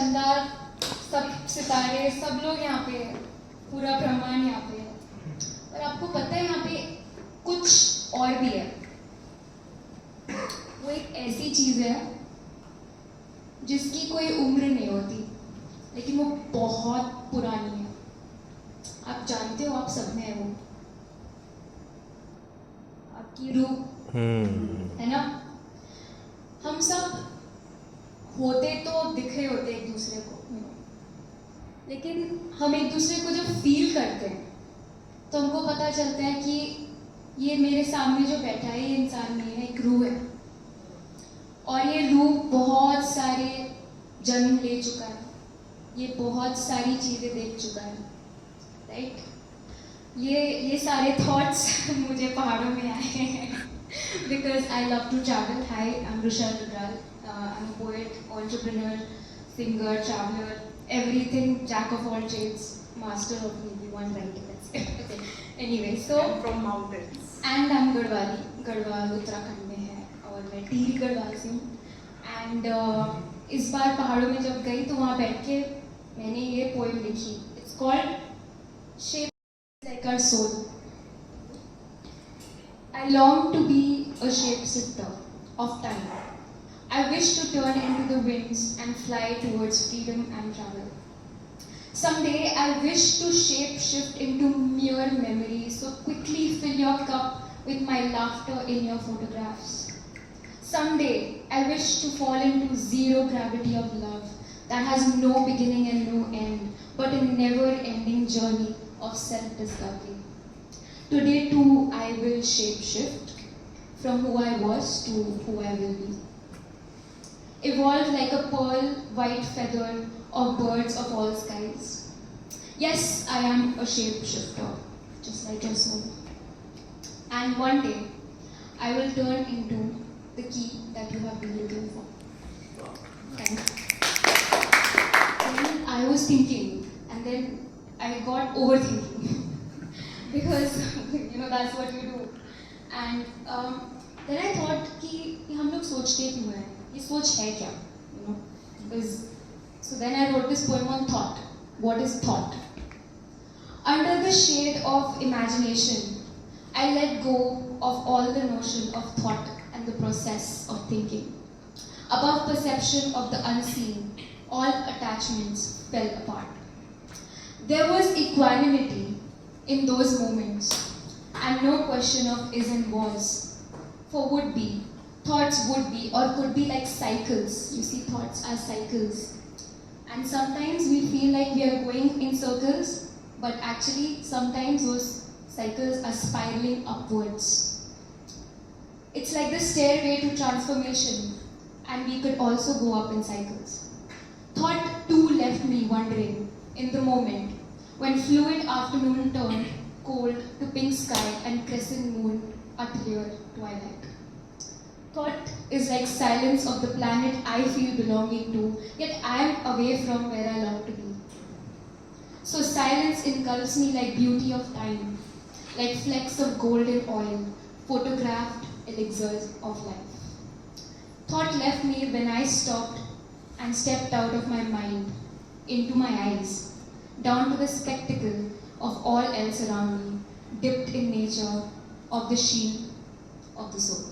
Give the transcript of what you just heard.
चंदा, सब सितारे, सब लोग यहाँ पे है, पूरा ब्रह्मांड यहाँ पे है। और आपको पता है यहाँ पे कुछ और भी है। वो एक ऐसी चीज है जिसकी कोई उम्र नहीं होती, लेकिन वो बहुत पुरानी है। आप जानते हो, आप सब में है वो, आपकी रूह है ना। हम सब होते तो दिख रहे होते एक दूसरे को, लेकिन हम एक दूसरे को जब फील करते हैं तो हमको पता चलता है कि ये मेरे सामने जो बैठा है ये इंसान नहीं है, एक रूह है। और ये रूह बहुत सारे जन्म ले चुका है, ये बहुत सारी चीज़ें देख चुका है, राइट। ये सारे थॉट्स मुझे पहाड़ों में आए हैं because I love to travel. Hi, I am Rusha Rudral, I am poet, entrepreneur, singer, traveller, everything, jack of all trades, master of maybe one writing. That's it. Okay. Anyway, so I'm from mountains. And I'm Garhwali, Garhwal Uttarakhand में है और मैं टिहरी गढ़वाल से हूँ। And इस बार पहाड़ों में जब गई तो वहाँ बैठ के मैंने ये पोएम लिखी। It's called Shape Like Our Soul. I long to be a shapeshifter of time. I wish to turn into the winds and fly towards freedom and travel. Someday I wish to shape-shift into mere memory, so quickly fill your cup with my laughter in your photographs. Someday I wish to fall into zero gravity of love that has no beginning and no end, but a never-ending journey of self-discovery. Today too I will shape-shift from who I was to who I will be. Evolved like a pearl white feather of birds of all skies. Yes, I am a shapeshifter, just like your soul. And one day, I will turn into the key that you have been looking for. Thank you. Then I was thinking, and then I got overthinking because that's what you do. And then I thought कि हम लोग सोचते क्यों हैं? ये सोच है क्या? Because so then I wrote this poem on thought. What is thought? Under the shade of imagination, I let go of all the notion of thought and the process of thinking. Above perception of the unseen, all attachments fell apart. There was equanimity in those moments, and no question of is and was. For would be, thoughts would be or could be like cycles. You see, thoughts are cycles. And sometimes we feel like we are going in circles, but actually sometimes those cycles are spiraling upwards. It's like the stairway to transformation, and we could also go up in cycles. Thought too left me wondering in the moment when fluid afternoon turned cold to pink sky and crescent moon utter twilight. Thought is like silence of the planet I feel belonging to, yet I am away from where I long to be. So silence engulfs me like beauty of time, like flecks of golden oil, photographed elixirs of life. Thought left me when I stopped and stepped out of my mind, into my eyes, down to the spectacle of all else around me, dipped in nature of the sheen of the soul.